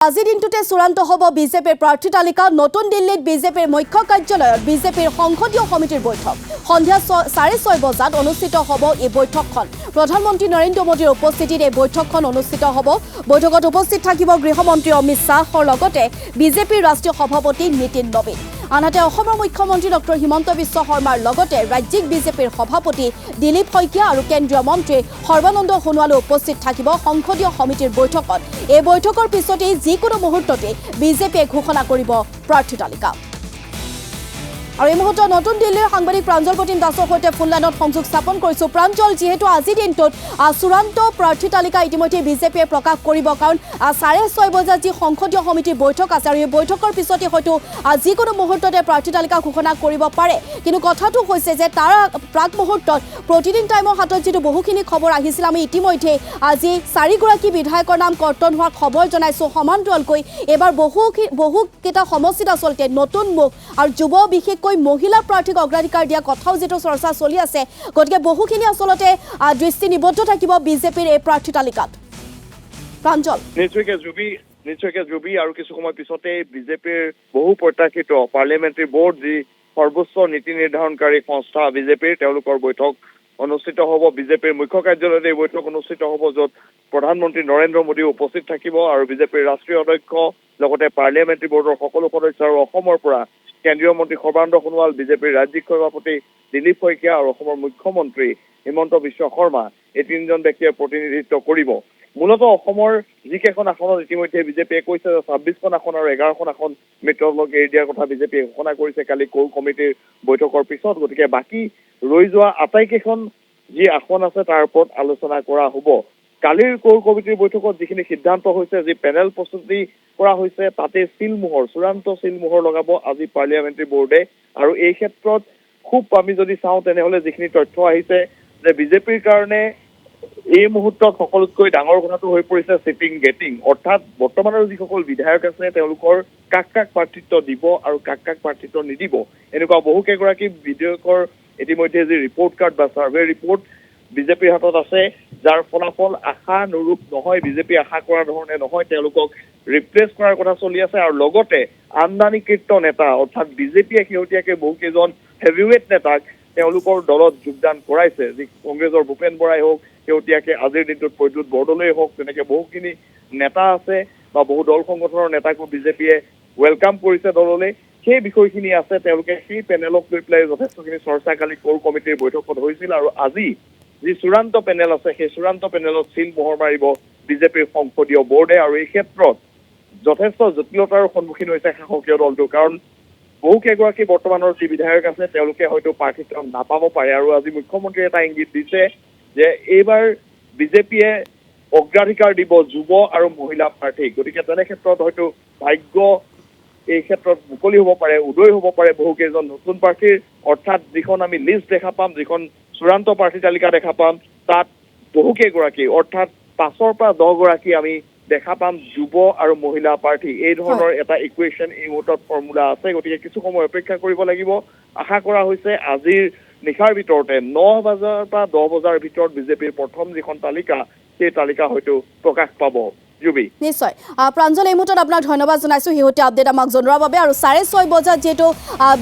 আজি দিনটোতে চূড়ান্ত হ'ব বিজেপিৰ প্ৰাৰ্থী তালিকা। নতুন দিল্লীত বিজেপিৰ মুখ্য কাৰ্যালয়ত বিজেপিৰ সংসদীয় সমিতিৰ বৈঠক সন্ধিয়া 6:30 বজাত অনুষ্ঠিত হ'ব। এই বৈঠকখন প্ৰধানমন্ত্ৰী নৰেন্দ্ৰ মোদীৰ উপস্থিতিত এই বৈঠকখন অনুষ্ঠিত হ'ব। বৈঠকত উপস্থিত থাকিব গৃহমন্ত্ৰী অমিত শ্বাহৰ লগতে বিজেপিৰ ৰাষ্ট্ৰীয় সভাপতি নীতিন নবীন। আনহাতে অসমৰ মুখ্যমন্ত্ৰী ডক্টৰ হিমন্ত বিশ্ব শৰ্মাৰ লগতে ৰাজ্যিক বিজেপিৰ সভাপতি দিলীপ শইকীয়া আৰু কেন্দ্ৰীয় মন্ত্ৰী সৰ্বানন্দ সোণোৱালো উপস্থিত থাকিব সংসদীয় সমিতিৰ বৈঠকত। এই বৈঠকৰ পিছতেই যিকোনো মুহূৰ্ততে বিজেপিয়ে ঘোষণা কৰিব প্ৰাৰ্থী তালিকা। আৰু এই মুহূৰ্তত নতুন দিল্লীৰ সাংবাদিক প্ৰাঞ্জল প্ৰতিম দাসৰ সৈতে ফোনলাইনত সংযোগ স্থাপন কৰিছো। প্ৰাঞ্জল, যিহেতু আজিৰ দিনটোত চূড়ান্ত প্ৰাৰ্থী তালিকা ইতিমধ্যে বিজেপিয়ে প্ৰকাশ কৰিব, কাৰণ 6:30 বজাত যি সংসদীয় সমিতিৰ বৈঠক আছে আৰু এই বৈঠকৰ পিছতে হয়তো যিকোনো মুহূৰ্ততে প্ৰাৰ্থী তালিকা ঘোষণা কৰিব পাৰে। কিন্তু কথাটো হৈছে যে তাৰ প্ৰাক মুহূৰ্তত প্ৰতিদিন টাইমৰ হাতত যিটো বহুখিনি খবৰ আহিছিল, আমি ইতিমধ্যে আজি 4গৰাকী বিধায়কৰ নাম কৰ্তন হোৱাৰ খবৰ জনাইছোঁ। সমান্তৰালকৈ এইবাৰ বহুকেইটা সমষ্টিত আচলতে নতুন মুখ আৰু যুৱ বিশেষকৈ মহিলা প্ৰাৰ্থীক অগ্ৰাধিকাৰ দিয়া কথাও যিটো চৰ্চা চলি আছে, গতিকে বহুখিনি আচলতে দৃষ্টি নিবদ্ধ থাকিব বিজেপিৰ এই প্ৰাৰ্থী তালিকাত। প্ৰাঞ্জল, নিশ্চয়কৈ জুবি আৰু কিছু সময় পিছতে বিজেপিৰ বহু প্ৰত্যাশিত পাৰ্লিয়ামেণ্টাৰী বোৰ্ড, যি সৰ্বোচ্চ নীতি নিৰ্ধাৰণকাৰী সংস্থা বিজেপিৰ, তেওঁলোকৰ বৈঠক অনুষ্ঠিত হ'ব। বিজেপিৰ মুখ্য কাৰ্যালয়ত এই বৈঠক অনুষ্ঠিত হ'ব, য'ত প্ৰধানমন্ত্ৰী নৰেন্দ্ৰ মোদী উপস্থিত থাকিব আৰু বিজেপিৰ ৰাষ্ট্ৰীয় অধ্যক্ষ লগতে পাৰ্লিয়ামেণ্টাৰী বোৰ্ডৰ সকলো সদস্য আৰু অসমৰ পৰা কেন্দ্ৰীয় মন্ত্ৰী সৰ্বানন্দ সোণোৱাল, বিজেপিৰ ৰাজ্যিক সভাপতি দিলীপ শইকীয়া আৰু অসমৰ মুখ্যমন্ত্ৰী হিমন্ত বিশ্ব শৰ্মা, এই তিনিজন ব্যক্তিয়ে প্ৰতিনিধিত্ব কৰিব। মূলতঃ অসমৰ যিকেইখন আসনত ইতিমধ্যে বিজেপিয়ে কৈছে যে 26খন আসন আৰু 11খন আসন মিত্ৰলোক এৰি দিয়াৰ কথা বিজেপিয়ে ঘোষণা কৰিছে কালি কোৰ কমিটিৰ বৈঠকৰ পিছত। গতিকে বাকী ৰৈ যোৱা আটাইকেইখন যি আসন আছে তাৰ ওপৰত আলোচনা কৰা হ'ব। কালিৰ কোৰ কমিটিৰ বৈঠকত যিখিনি সিদ্ধান্ত হৈছে, যি পেনেল প্ৰস্তুতি কৰা হৈছে, তাতে চূড়ান্ত চিলমোহৰ লগাব আজি পাৰ্লিয়ামেণ্টাৰী বোৰ্ডে। আৰু এই ক্ষেত্ৰত খুব আমি যদি চাওঁ তেনেহলে যিখিনি তথ্য আহিছে যে বিজেপিৰ কাৰণে এই মুহূৰ্তত সকলোতকৈ ডাঙৰ কথাটো হৈ পৰিছে চিটিং গেটিং, অৰ্থাৎ বৰ্তমানৰ যিসকল বিধায়ক আছে তেওঁলোকৰ কাক প্ৰাৰ্থিত্ব দিব আৰু কাক প্ৰাৰ্থিত্ব নিদিব। এনেকুৱা বহুকেইগৰাকী বিধায়কৰ ইতিমধ্যে যি ৰিপৰ্ট কাৰ্ড বা ছাৰ্ভে ৰিপৰ্ট বিজেপিৰ হাতত আছে, যাৰ ফলাফল আশানুৰূপ নহয়, বিজেপি আশা কৰা ধৰণে নহয়, তেওঁলোকক ৰিপ্লেচ কৰাৰ কথা চলি আছে। আৰু লগতে আমদানিকৃত নেতা, অৰ্থাৎ বিজেপিয়ে শেহতীয়াকৈ বহুকেইজন হেভিৱেট নেতাক তেওঁলোকৰ দলত যোগদান কৰাইছে, যি কংগ্ৰেছৰ ভূপেন বৰাই হওক, শেহতীয়াকৈ আজিৰ দিনটোত প্ৰদ্যুৎ বৰদলৈ হওক, তেনেকে বহুখিনি নেতা আছে বা বহু দল সংগঠনৰ নেতাকো বিজেপিয়ে ৱেলকাম কৰিছে দললৈ। সেই বিষয়খিনি আছে, তেওঁলোকে সেই পেনেলক লৈ পেলাই যথেষ্টখিনি চৰ্চা কালি কোৰ কমিটিৰ বৈঠকত হৈছিল। আৰু আজি যি চূড়ান্ত পেনেল আছে, সেই চূড়ান্ত পেনেলত চিল মোহৰ মাৰিব বিজেপিৰ সংসদীয় বোৰ্ডে। আৰু এই ক্ষেত্ৰত যথেষ্ট জটিলতাৰ সন্মুখীন হৈছে শাসকীয় দলটো, কাৰণ বহুকেইগৰাকী বৰ্তমানৰ যি বিধায়ক আছে তেওঁলোকে হয়তো প্ৰাৰ্থিত্ব নাপাব পাৰে। আৰু আজি মুখ্যমন্ত্ৰীয়ে এটা ইংগিত দিছে যে এইবাৰ বিজেপিয়ে অগ্ৰাধিকাৰ দিব যুৱ আৰু মহিলা প্ৰাৰ্থীক। গতিকে তেনে ক্ষেত্ৰত হয়তো ভাগ্য এই ক্ষেত্ৰত মুকলি হ'ব পাৰে, উদয় হ'ব পাৰে বহুকেইজন নতুন প্ৰাৰ্থীৰ। অৰ্থাৎ যিখন আমি লিষ্ট দেখা পাম, যিখন চূড়ান্ত প্ৰাৰ্থী তালিকা দেখা পাম, তাত বহুকেইগৰাকী অৰ্থাৎ 5ৰ পৰা 10গৰাকী আমি দেখা পাম যুৱ আৰু মহিলা প্ৰাৰ্থী। এই ধৰণৰ এটা ইকুৱেশ্যন এই মুহূৰ্তত ফৰ্মুলা আছে। গতিকে কিছু সময় অপেক্ষা কৰিব লাগিব। আশা কৰা হৈছে আজিৰ নিশাৰ ভিতৰতে 9 বজাৰ পৰা 10 বজাৰ ভিতৰত বিজেপিৰ প্ৰথম যিখন তালিকা, সেই তালিকা হয়তো প্ৰকাশ পাব। নিশ্চয় প্ৰাঞ্জল, এই মুহূৰ্তত আপোনাক ধন্যবাদ জনাইছোঁ শেহতীয়া আপডেট আমাক জনোৱাৰ বাবে। আৰু 6:30 বজাত যিহেতু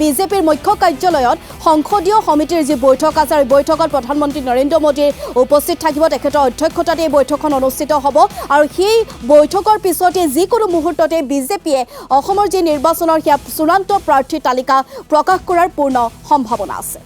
বিজেপিৰ মুখ্য কাৰ্যালয়ত সংসদীয় সমিতিৰ যি বৈঠক আছে, আৰু বৈঠকত প্ৰধানমন্ত্ৰী নৰেন্দ্ৰ মোদীৰ উপস্থিত থাকিব, তেখেতৰ অধ্যক্ষতাত এই বৈঠকখন অনুষ্ঠিত হ'ব। আৰু সেই বৈঠকৰ পিছতে যিকোনো মুহূৰ্ততে বিজেপিয়ে অসমৰ যি নিৰ্বাচনৰ সেয়া চূড়ান্ত প্ৰাৰ্থীৰ তালিকা প্ৰকাশ কৰাৰ পূৰ্ণ সম্ভাৱনা আছে।